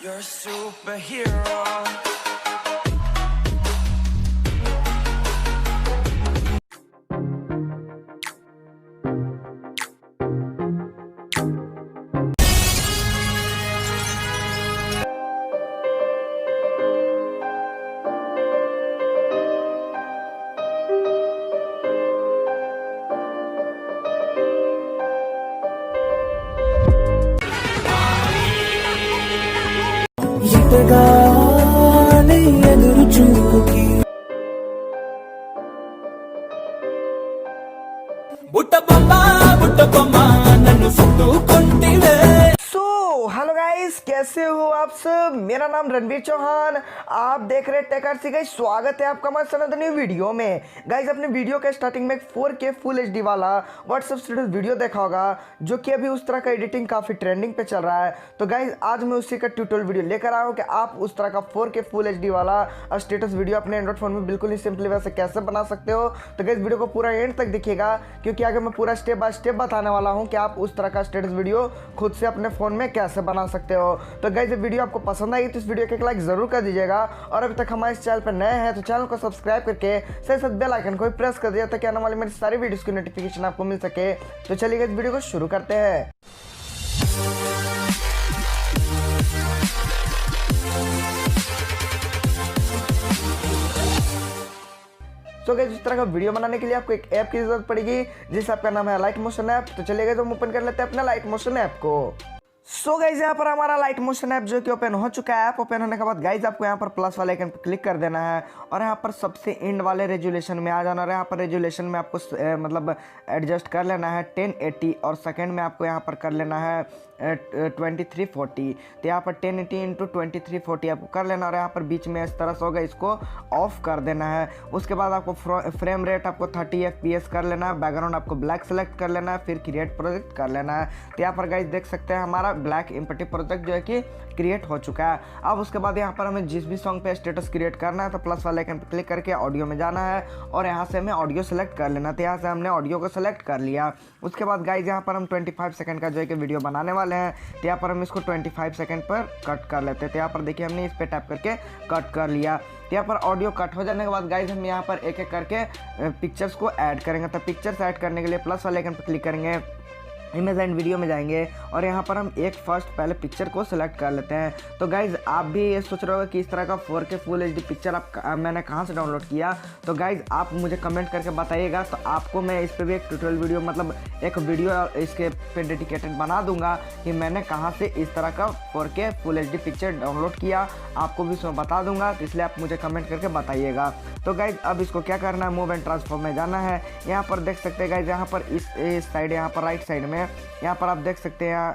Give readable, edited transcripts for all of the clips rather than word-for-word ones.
You're a superhero. ఎటగానే ఎదురు చూపుకి బుట్ట బొమ్మ నన్ను చుట్టుకుంటివే। सो हेलो गाइस, कैसे हो आप सब। मेरा नाम रणवीर चौहान, आप देख रहे टेकर गाइस। स्वागत है आपका हमारे सनद न्यू वीडियो में। गाइस अपने वीडियो के स्टार्टिंग में एक 4K फुल एचडी वाला व्हाट्सएप स्टेटस वीडियो देखा होगा, जो कि अभी उस तरह का एडिटिंग काफ़ी ट्रेंडिंग पे चल रहा है। तो गाइस आज मैं उसी का ट्यूटोरियल वीडियो लेकर आया हूँ कि आप उस तरह का 4K फुल एचडी वाला स्टेटस वीडियो अपने एंड्रॉइड फोन में बिल्कुल ही सिंपली वैसे कैसे बना सकते हो। तो गाइस वीडियो को पूरा एंड तक देखिएगा, क्योंकि आगे मैं पूरा स्टेप बाय स्टेप बताने वाला हूँ कि आप उस तरह का स्टेटस वीडियो खुद से अपने फ़ोन में कैसे बना सकते हो। तो गाइस ये वीडियो आपको पसंद आई तो इस वीडियो को एक लाइक जरूर कर दीजिएगा, और अभी तक हमारे इस चैनल पर नए हैं तो चैनल को सब्सक्राइब करके साथ साथ बेल आइकन को भी प्रेस कर दिया, ताकि आने वाली मेरी सारी वीडियोस की नोटिफिकेशन आपको मिल सके। तो चलिए इस वीडियो को शुरू करते हैं। तो गाइस इस तरह का वीडियो बनाने के लिए आपको एक ऐप की जरूरत पड़ेगी, जिस ऐप का नाम है अलाइट मोशन ऐप। तो चलिए गाइस हम ओपन कर लेते हैं अपना लाइट मोशन ऐप को। सो गाइस यहाँ पर हमारा लाइट मोशन ऐप जो कि ओपन हो चुका है। ऐप ओपन होने के बाद गाइस आपको यहाँ पर प्लस वाले आइकन पर क्लिक कर देना है, और यहाँ पर सबसे एंड वाले रेजुलेशन में आ जाना। और यहाँ पर रेजुलेशन में आपको मतलब एडजस्ट कर लेना है 1080, और सेकंड में आपको यहाँ पर कर लेना है 2340। तो यहाँ पर 1080 × 2340 आपको कर लेना, और यहाँ पर बीच में इस तरह से होगा, इसको ऑफ कर देना है। उसके बाद आपको फ्रेम रेट आपको 30 FPS कर लेना है। बैकग्राउंड आपको ब्लैक सेलेक्ट कर लेना है, फिर क्रिएट प्रोजेक्ट कर लेना है। तो यहाँ पर गाइस देख सकते हैं हमारा ब्लैक एम्पटी प्रोजेक्ट जो है कि क्रिएट हो चुका है। अब उसके बाद यहाँ पर हमें जिस भी सॉन्ग पे स्टेटस क्रिएट करना है, तो प्लस वाले आइकन पर क्लिक करके ऑडियो में जाना है, और यहाँ से हमें ऑडियो सेलेक्ट कर लेना। तो यहाँ से हमने ऑडियो को सेलेक्ट कर लिया। उसके बाद गाइस यहाँ पर हम 25 सेकंड का जो है कि वीडियो बनाने वाले हैं। तो यहाँ पर हम इसको 25 सेकंड पर कट कर लेते हैं। तो यहाँ पर देखिए हमने इस पर टैप करके कट कर लिया। तो यहाँ पर ऑडियो कट हो जाने के बाद गाइस हम यहाँ पर एक एक करके पिक्चर्स को ऐड करेंगे। तो पिक्चर्स ऐड करने के लिए प्लस वाले आइकन पर क्लिक करेंगे, इमेज एंड वीडियो में जाएंगे, और यहाँ पर हम एक फर्स्ट पहले पिक्चर को सिलेक्ट कर लेते हैं। तो गाइज आप भी ये सोच रहे हो कि इस तरह का 4K फुल एचडी पिक्चर मैंने कहाँ से डाउनलोड किया। तो गाइज आप मुझे कमेंट करके बताइएगा, तो आपको मैं इस पर भी एक ट्यूटोरियल वीडियो मतलब एक वीडियो इसके पे डेडिकेटेड बना दूंगा कि मैंने कहाँ से इस तरह का 4K full HD picture download किया, आपको भी उसमें बता दूंगा। तो इसलिए आप मुझे कमेंट करके बताइएगा। तो गाइज अब इसको क्या करना है, मूव एंड ट्रांसफॉर्म में जाना है। यहाँ पर देख सकते हैं गाइज, यहाँ पर इस साइड, यहाँ पर राइट साइड में, यहाँ पर आप देख सकते हैं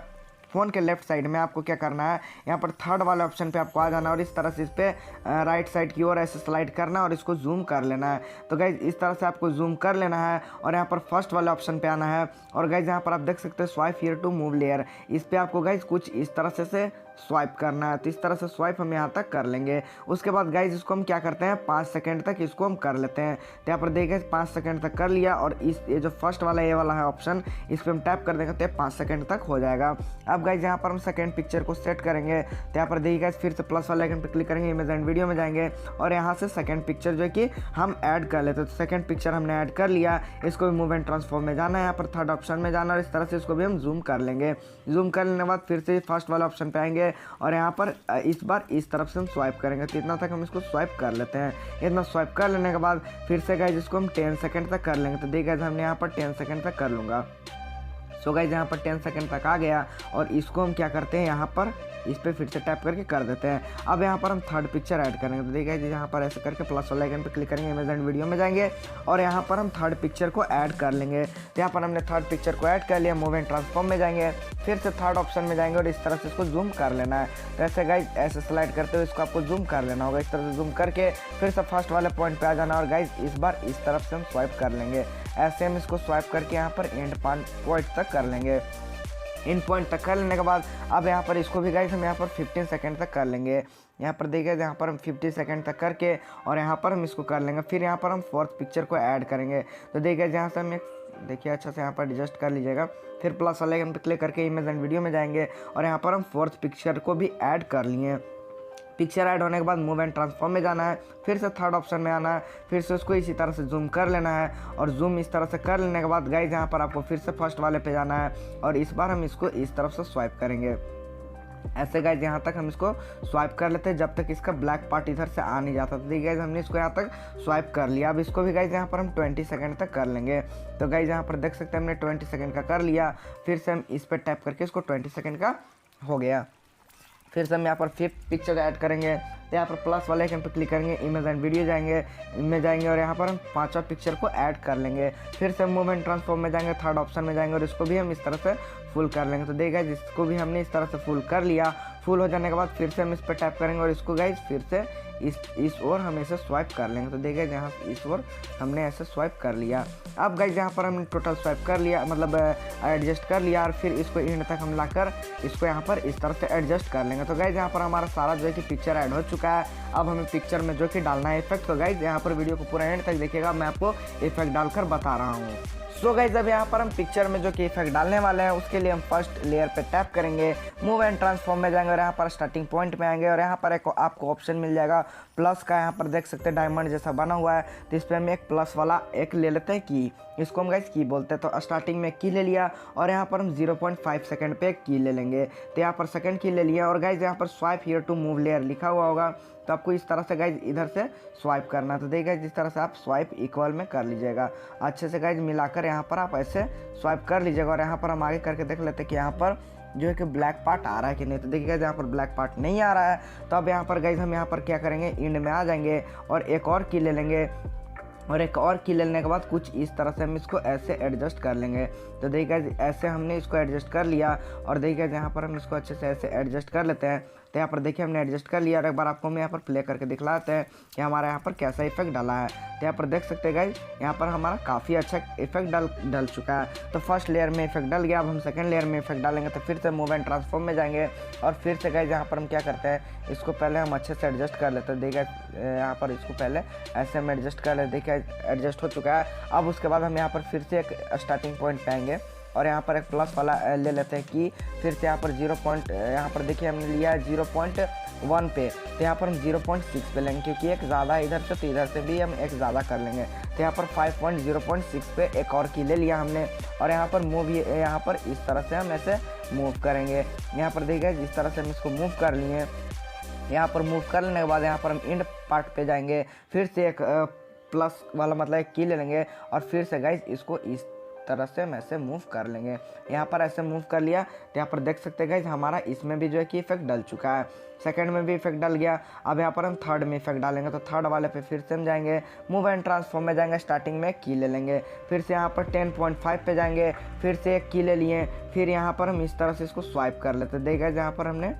फ़ोन के लेफ्ट साइड में आपको क्या करना है, यहाँ पर थर्ड वाले ऑप्शन पे आपको आ जाना, और इस तरह से इस पर राइट साइड की ओर ऐसे स्लाइड करना, और इसको जूम कर लेना है। तो गाइज इस तरह से आपको जूम कर लेना है, और यहाँ पर फर्स्ट वाले ऑप्शन पे आना है। और गाइज यहाँ पर आप देख सकते हैं swipe here to move layer, इस पर आपको गाइज कुछ इस तरह से स्वाइप करना है। तो इस तरह से स्वाइप हम यहाँ तक कर लेंगे। उसके बाद गाइज इसको हम क्या करते हैं, 5 सेकंड तक इसको हम कर लेते हैं। तो यहाँ पर देखिए 5 सेकंड तक कर लिया, और ये जो फर्स्ट वाला ये वाला है ऑप्शन, इस पर हम टैप कर देंगे तो 5 सेकंड तक हो जाएगा। अब गाइज यहाँ पर हम सेकंड पिक्चर को सेट करेंगे। तो यहाँ पर देखिए गाइज फिर से प्लस वाले आइकन पर क्लिक करेंगे, इमेज एंड वीडियो में जाएंगे, और यहाँ से सेकंड पिक्चर जो है कि हम ऐड कर लेते हैं। तो सेकंड पिक्चर हमने ऐड कर लिया, इसको भी मूव एंड ट्रांसफॉर्म में जाना है, यहाँ पर थर्ड ऑप्शन में जाना, और इस तरह से इसको भी हम जूम कर लेंगे। जूम कर लेने के बाद फिर से फर्स्ट वाला ऑप्शन पे आएंगे, और यहाँ पर इस बार इस तरफ से हम स्वाइप करेंगे। तो इतना तक हम इसको स्वाइप कर लेते हैं। इतना स्वाइप कर लेने के बाद फिर से गाइज इसको हम 10 सेकंड तक कर लेंगे। तो देखिए हमने यहाँ पर 10 सेकंड तक कर लूँगा। सो गाइज यहाँ पर 10 सेकंड तक आ गया, और इसको हम क्या करते हैं, यहाँ पर इस पर फिर से टैप करके कर देते हैं। अब यहाँ पर हम थर्ड पिक्चर ऐड करेंगे। तो देखिए यहाँ पर ऐसे करके प्लस वाले आइकन पर क्लिक करेंगे, इमेज एंड वीडियो में जाएंगे, और यहाँ पर हम थर्ड पिक्चर को ऐड कर लेंगे। तो यहाँ पर हमने थर्ड पिक्चर को ऐड कर लिया, मूव एंड ट्रांसफॉर्म में जाएंगे, फिर से थर्ड ऑप्शन में जाएंगे, और इस तरह से इसको जूम कर लेना है। तो ऐसे गाइज ऐसे स्लाइड करते हुए इसको आपको जूम कर लेना होगा। इस तरह से जूम करके फिर से फर्स्ट वाले पॉइंट पे आ जाना, और गाइज इस बार इस तरफ से हम स्वाइप कर लेंगे। ऐसे हम इसको स्वाइप करके यहाँ पर एंड पॉइंट तक कर लेंगे। इन पॉइंट तक कर लेने के बाद अब यहाँ पर इसको भी गाइस हम यहाँ पर 15 सेकंड तक कर लेंगे। यहाँ पर देखिए यहाँ पर हम 50 सेकंड तक करके और यहाँ पर हम इसको कर लेंगे। फिर यहाँ पर हम फोर्थ पिक्चर को ऐड करेंगे। तो देखिए यहाँ से हम एक देखिए अच्छा से यहाँ पर एडजस्ट कर लीजिएगा। फिर प्लस वाले आइकन पर क्लिक करके इमेज एंड वीडियो में जाएंगे और यहाँ पर हम फोर्थ पिक्चर को भी ऐड कर लिए। पिक्चर ऐड होने के बाद मूव एंड ट्रांसफॉर्म में जाना है, फिर से थर्ड ऑप्शन में आना है, फिर से उसको इसी तरह से जूम कर लेना है और जूम इस तरह से कर लेने के बाद गाइज यहाँ पर आपको फिर से फर्स्ट वाले पे जाना है और इस बार हम इसको इस तरफ से स्वाइप करेंगे। ऐसे गाइज यहाँ तक हम इसको स्वाइप कर लेते हैं जब तक इसका ब्लैक पार्ट इधर से आ नहीं जाता। तो देखिए गाइज हमने इसको यहाँ तक स्वाइप कर लिया। अब इसको भी गाइज यहाँ पर हम 20 सेकंड तक कर लेंगे। तो गाइज यहाँ पर देख सकते हैं हमने 20 सेकंड का कर लिया। फिर से हम इस पर टैप करके इसको 20 सेकंड का हो गया। फिर से हम यहाँ पर फिफ्थ पिक्चर ऐड करेंगे। तो यहाँ पर प्लस वाले आइकन पर क्लिक करेंगे, इमेज एंड वीडियो जाएंगे और यहाँ पर हम पांचवा पिक्चर को ऐड कर लेंगे। फिर से मूव एंड ट्रांसफॉर्म में जाएंगे, थर्ड ऑप्शन में जाएंगे और इसको भी हम इस तरह से फुल कर लेंगे। तो देखिए जिसको भी हमने इस तरह से फुल कर लिया। फुल हो जाने के बाद फिर से हम इस पर टैप करेंगे और इसको गाइज फिर से इस ओर हम ऐसे स्वाइप कर लेंगे। तो देखिए यहाँ इस ओर हमने ऐसे स्वाइप कर लिया। अब गाइज यहाँ पर हमने टोटल स्वाइप कर लिया, मतलब एडजस्ट कर लिया और फिर इसको एंड तक हम लाकर इसको यहाँ पर इस तरह से एडजस्ट कर लेंगे। तो गाइज यहाँ पर हमारा सारा जो है कि पिक्चर ऐड हो चुका है। अब हमें पिक्चर में जो कि डालना है इफेक्ट। तो गाइज यहाँ पर वीडियो को पूरा एंड तक देखिएगा, मैं आपको इफेक्ट डालकर बता रहा हूँ। सो गाइज अब यहाँ पर हम पिक्चर में जो कि इफेक्ट डालने वाले हैं उसके लिए हम फर्स्ट लेयर पे टैप करेंगे, मूव एंड ट्रांसफॉर्म में जाएंगे और यहाँ पर स्टार्टिंग पॉइंट में आएंगे और यहाँ पर एक आपको ऑप्शन मिल जाएगा प्लस का। यहाँ पर देख सकते हैं डायमंड जैसा बना हुआ है। तो इस पर हम एक प्लस वाला एक ले लेते हैं की, इसको हम गाइज की बोलते हैं। तो स्टार्टिंग में की ले लिया और यहाँ पर हम 0.5 सेकंड पे एक की ले लेंगे। तो यहाँ पर सेकंड की ले लिया और गाइज यहाँ पर swipe here to move layer लिखा हुआ होगा। तो आपको इस तरह से गाइज इधर से स्वाइप करना है। तो देखिए जिस तरह से आप स्वाइप इक्वल में कर लीजिएगा अच्छे से गाइज मिलाकर यहाँ पर आप ऐसे स्वाइप कर लीजिएगा। और यहाँ पर हम आगे करके देख लेते हैं कि यहाँ पर जो है कि ब्लैक पार्ट आ रहा है कि नहीं। तो देखिए गाइज यहाँ पर ब्लैक पार्ट नहीं आ रहा है। तो अब यहाँ पर गाइज हम यहाँ पर क्या करेंगे, एंड में आ जाएंगे और एक और की ले लेंगे और एक और की लेने के बाद कुछ इस तरह से हम इसको ऐसे एडजस्ट कर लेंगे। तो देखिए ऐसे हमने इसको एडजस्ट कर लिया और देखिए यहाँ पर हम इसको अच्छे से ऐसे एडजस्ट कर लेते हैं। तो यहाँ पर देखिए हमने एडजस्ट कर लिया और एक बार आपको हम यहाँ पर प्ले करके दिखलाते हैं कि हमारा यहाँ पर कैसा इफेक्ट डाला है। तो यहाँ पर देख सकते हैं गाइज यहाँ पर हमारा काफ़ी अच्छा इफेक्ट डल चुका है। तो फर्स्ट लेयर में इफेक्ट डल गया। अब हम सेकंड लेयर में इफेक्ट डालेंगे। तो फिर से मूव एंड ट्रांसफॉर्म में जाएंगे और फिर से गाइज यहाँ पर हम क्या करते हैं, इसको पहले हम अच्छे से एडजस्ट कर लेते हैं। देखिए यहाँ पर इसको पहले ऐसे हम एडजस्ट कर लेते, देखिए एडजस्ट हो चुका है। अब उसके बाद हम यहाँ पर फिर से एक स्टार्टिंग पॉइंट पे आएंगे और यहाँ पर एक प्लस वाला ले लेते हैं कि फिर से यहाँ पर यहाँ पर देखिए हमने लिया है 0.1 पे। तो यहाँ पर हम 0.6 पे लेंगे क्योंकि एक ज़्यादा इधर से, तो इधर से भी हम एक ज़्यादा कर लेंगे। तो यहाँ पर 5.0.6 पे एक और की ले लिया हमने और यहाँ पर मूव यहाँ पर इस तरह से हम ऐसे मूव करेंगे। यहाँ पर देखिए जिस तरह से हम इसको मूव कर लिए। यहाँ पर मूव कर लेने के बाद यहाँ पर हम एंड पार्ट पे जाएंगे, फिर से एक प्लस वाला मतलब एक की ले लेंगे और फिर से गाइज इसको इस तरह से हम ऐसे मूव कर लेंगे। यहाँ पर ऐसे मूव कर लिया। तो यहाँ पर देख सकते हैं गाइज हमारा इसमें भी जो है कि इफेक्ट डल चुका है, सेकंड में भी इफेक्ट डल गया। अब यहाँ पर हम थर्ड में इफेक्ट डालेंगे। तो थर्ड वाले पे फिर से हम जाएंगे, मूव एंड ट्रांसफॉर्म में जाएंगे, स्टार्टिंग में की ले लेंगे। फिर से यहाँ पर 10.5 पे जाएंगे, फिर से एक की ले लिए। फिर यहाँ पर हम इस तरह से इसको स्वाइप कर लेते हैं। देखिए यहाँ पर हमने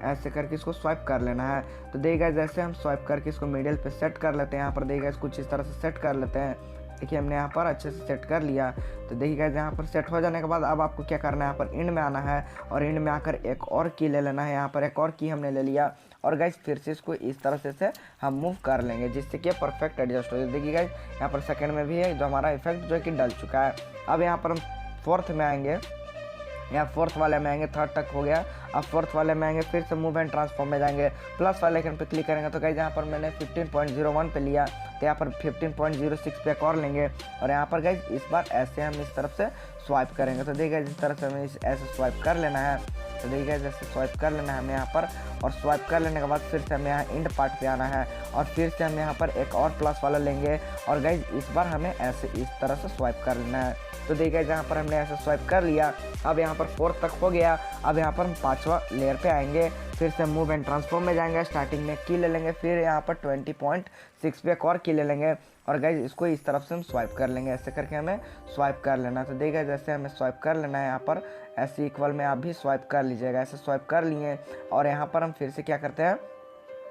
ऐसे करके इसको स्वाइप कर लेना है। तो देखिए जैसे हम स्वाइप करके इसको मिडिल पे सेट कर लेते हैं। यहाँ पर देखिए कुछ इस तरह से सेट कर लेते हैं। देखिए हमने यहाँ पर अच्छे से सेट कर लिया। तो देखिए यहाँ पर सेट हो जाने के बाद अब आपको क्या करना है, यहाँ पर एंड में आना है और एंड में आकर एक और की ले लेना है। यहाँ पर एक और की हमने ले लिया और गाइज फिर से इसको इस तरह से हम मूव कर लेंगे जिससे कि परफेक्ट एडजस्ट हो जाए। देखिए गाइज यहाँ पर सेकंड में भी है जो हमारा इफेक्ट जो है कि डल चुका है। अब यहाँ पर हम फोर्थ में आएंगे, यहाँ फोर्थ वाले में आएंगे, थर्ड तक हो गया। अब फोर्थ वाले में आएंगे, फिर से मूव एंड ट्रांसफॉर्म में जाएंगे, प्लस वाले आइकन पे क्लिक करेंगे। तो गाइस यहाँ पर मैंने 15.01 पे लिया। तो यहाँ पर 15.06 पे एक और लेंगे और यहाँ पर गाइस इस बार ऐसे हम इस तरफ से स्वाइप करेंगे। तो देखिए जिस तरह से हमें ऐसे स्वाइप कर लेना है। तो देखिए जैसे स्वाइप कर लेना है हमें यहाँ पर, और स्वाइप कर लेने के बाद फिर से हमें यहाँ एंड पार्ट पे आना है और फिर से हम यहाँ पर एक और प्लस वाला लेंगे और गाइज इस बार हमें ऐसे इस तरह से स्वाइप कर लेना है। तो देखिए यहाँ पर हमने ऐसे स्वाइप कर लिया। अब यहाँ पर फोर्थ तक हो गया। अब यहाँ पर हम पांचवा लेयर पे आएंगे, फिर से मूव एंड ट्रांसफॉर्म में जाएंगे, स्टार्टिंग में की ले लेंगे, फिर यहाँ पर 20.6 पे एक और की ले लेंगे और गाइज इसको इस तरफ से हम स्वाइप कर लेंगे। ऐसे करके हमें स्वाइप कर लेना। तो देखिए जैसे हमें स्वाइप कर लेना है यहाँ पर ऐसे इक्वल में आप भी स्वाइप कर लीजिएगा। ऐसे स्वाइप कर लिए और यहाँ पर हम फिर से क्या करते हैं,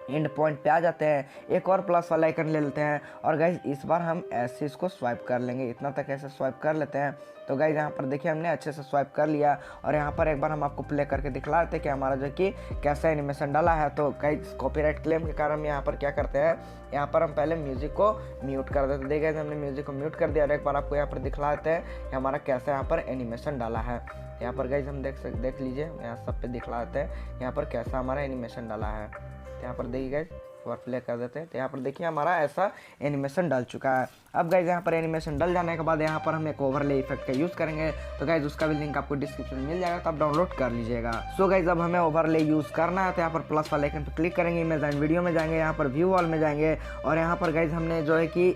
एंड पॉइंट पे आ जाते हैं, एक और प्लस वाला आइकन ले लेते हैं और गाइज इस बार हम ऐसे इसको स्वाइप कर लेंगे, इतना तक ऐसे स्वाइप कर लेते हैं। तो गाइज यहाँ पर देखिए हमने अच्छे से स्वाइप कर लिया और यहाँ पर एक बार हम आपको प्ले करके दिखला देते हैं कि हमारा जो कि कैसा एनिमेशन डाला है। तो गाइज कॉपीराइट क्लेम के कारण हम यहाँ पर क्या करते हैं, यहाँ पर हम पहले म्यूजिक को म्यूट कर देते हैं। देखिए हमने म्यूजिक को म्यूट कर दिया और एक बार आपको यहाँ पर दिखला देते हैं कि हमारा कैसा यहाँ पर एनिमेशन डाला है। यहाँ पर गाइज हम देख लीजिए, यहाँ सब पे दिखला देते हैं यहाँ पर कैसा हमारा एनिमेशन डाला है। तो यहाँ पर देखिए गाइज और प्ले कर देते हैं। तो यहाँ पर देखिए हमारा ऐसा एनिमेशन डल चुका है। अब गाइज यहाँ पर एनिमेशन डल जाने के बाद यहाँ पर हम एक ओवरले इफेक्ट का यूज़ करेंगे। तो गाइज उसका भी लिंक आपको डिस्क्रिप्शन में मिल जाएगा, तो आप डाउनलोड कर लीजिएगा। सो गाइज अब हमें ओवरले यूज़ करना है। तो यहाँ पर प्लस वाले आइकन पर क्लिक करेंगे, इमेज एंड वीडियो में जाएंगे, यहाँ पर व्यू वॉल में जाएंगे और यहाँ पर गाइज हमने जो है कि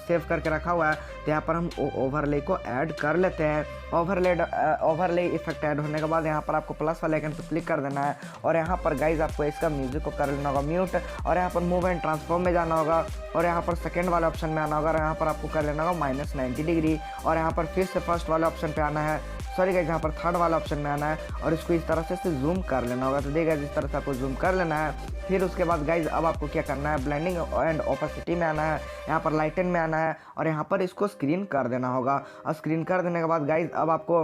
सेव करके रखा हुआ है। तो यहाँ पर हम ओवरले को ऐड कर लेते हैं। ओवरले इफेक्ट ऐड होने के बाद यहाँ पर आपको प्लस वाले आइकन पर क्लिक कर देना है और यहाँ पर गाइज आपको इसका म्यूजिक को कर लेना होगा म्यूट और यहाँ पर मूव एंड ट्रांसफॉर्म में जाना होगा और यहाँ पर सेकंड वाले ऑप्शन में आना होगा और यहाँ पर आपको कर लेना होगा -90 डिग्री और यहाँ पर फिर से फर्स्ट वाले ऑप्शन पे आना है, सॉरी गाइज यहाँ पर थर्ड वाला ऑप्शन में आना है और इसको इस तरह से जूम कर लेना होगा। तो देखिए इस तरह से आपको जूम कर लेना है। फिर उसके बाद गाइज अब आपको क्या करना है, ब्लेंडिंग एंड ओपेसिटी में आना है, यहाँ पर लाइटन में आना है और यहाँ पर इसको स्क्रीन कर देना होगा। और स्क्रीन कर देने के बाद गाइज अब आपको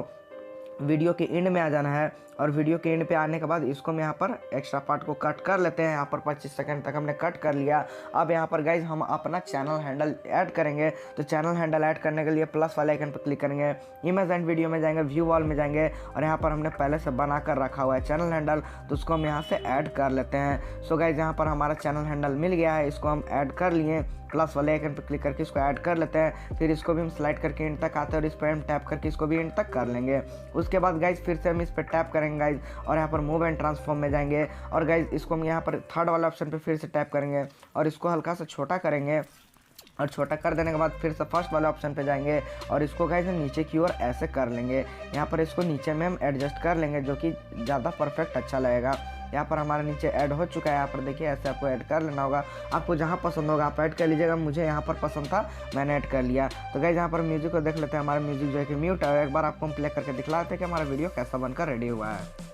वीडियो के एंड में आ जाना है और वीडियो के एंड पे आने के बाद इसको हम यहाँ पर एक्स्ट्रा पार्ट को कट कर लेते हैं। यहाँ पर 25 सेकंड तक हमने कट कर लिया। अब यहाँ पर गाइज हम अपना चैनल हैंडल ऐड करेंगे। तो चैनल हैंडल ऐड करने के लिए प्लस वाले आइकन पर क्लिक करेंगे, इमेज एंड वीडियो में जाएंगे, व्यू वॉल में जाएंगे और यहाँ पर हमने पहले से बना कर रखा हुआ है चैनल हैंडल, तो उसको हम यहाँ से ऐड कर लेते हैं। सो गाइज यहाँ पर हमारा चैनल हैंडल मिल गया है, इसको हम ऐड कर लिए। प्लस वाले आइकन पर क्लिक करके इसको ऐड कर लेते हैं। फिर इसको भी हम स्लाइड करके एंड तक आते हैं और इस पर हम टैप करके इसको भी एंड तक कर लेंगे। उसके बाद गाइज फिर से हम इस पर टैप करेंगे गाइज और यहाँ पर मूव एंड ट्रांसफॉर्म में जाएंगे और गाइज इसको हम यहाँ पर थर्ड वाले ऑप्शन पे फिर से टैप करेंगे और इसको हल्का सा छोटा करेंगे और छोटा कर देने के बाद फिर से फर्स्ट वाले ऑप्शन पे जाएंगे और इसको गाइज हम नीचे की ओर ऐसे कर लेंगे। यहाँ पर इसको नीचे में हम एडजस्ट कर लेंगे जो कि ज़्यादा परफेक्ट अच्छा लगेगा। यहाँ पर हमारा नीचे ऐड हो चुका है। यहाँ पर देखिए ऐसे आपको ऐड कर लेना होगा, आपको जहाँ पसंद होगा आप ऐड कर लीजिएगा। मुझे यहाँ पर पसंद था, मैंने ऐड कर लिया। तो गाइज यहाँ पर म्यूजिक को देख लेते हैं, हमारा म्यूजिक जो है कि म्यूट है। एक बार आपको हम प्ले करके दिखलाते हैं कि हमारा वीडियो कैसा बनकर रेडी हुआ है।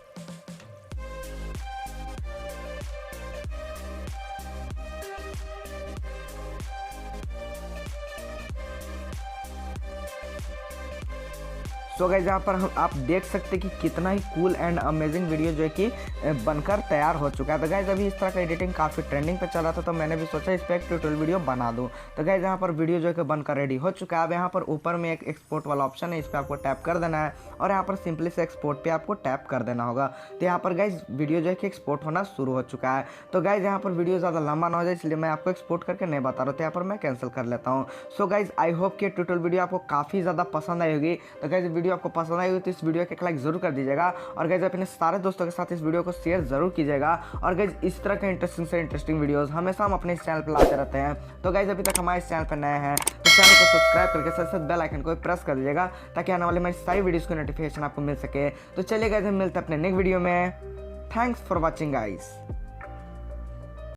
सो गाइस यहाँ पर हम आप देख सकते हैं कि कितना ही कूल एंड अमेजिंग वीडियो जो है कि बनकर तैयार हो चुका है। तो गाइस अभी इस तरह का एडिटिंग काफ़ी ट्रेंडिंग पे चल रहा था, तो मैंने भी सोचा इस पर एक ट्यूटोरियल वीडियो बना दूँ। तो गाइस यहाँ पर वीडियो जो है कि बनकर रेडी हो चुका है। अब यहाँ पर ऊपर में एक एक्सपोर्ट वाला ऑप्शन है, इस पर आपको टैप कर देना है और यहाँ पर सिंपली से एक्सपोर्ट पे आपको टैप कर देना होगा। तो यहाँ पर गाइस वीडियो जो है कि एक्सपोर्ट होना शुरू हो चुका है। तो गाइस यहाँ पर वीडियो ज़्यादा लंबा ना हो जाए इसलिए मैं आपको एक्सपोर्ट करके नहीं बता रहा हूँ, तो यहाँ पर मैं कैंसिल कर लेता हूँ। सो गाइस आई होप कि ट्यूटोरियल वीडियो आपको काफ़ी ज़्यादा पसंद आई होगी। तो गाइस वीडियो आपको पसंद आई होगी इस वीडियो के एक लाइक जरूर कर दीजिएगा और गाइज अपने सारे दोस्तों के साथ इस वीडियो को शेयर जरूर कीजिएगा। और गाइज इस तरह के इंटरेस्टिंग वीडियोस हमेशा हम अपने इस चैनल पर लाते रहते हैं। तो गाइज अभी तक हमारे इस चैनल पर नए हैं तो चैनल को सब्सक्राइब करके साथ साथ बेल आइकन को प्रेस कर दीजिएगा ताकि आने वाले मेरी सारी वीडियोस की नोटिफिकेशन आपको मिल सके। तो चलिए गाइज हम मिलते हैं अपने नेक्स्ट वीडियो में। Thanks for watching guys.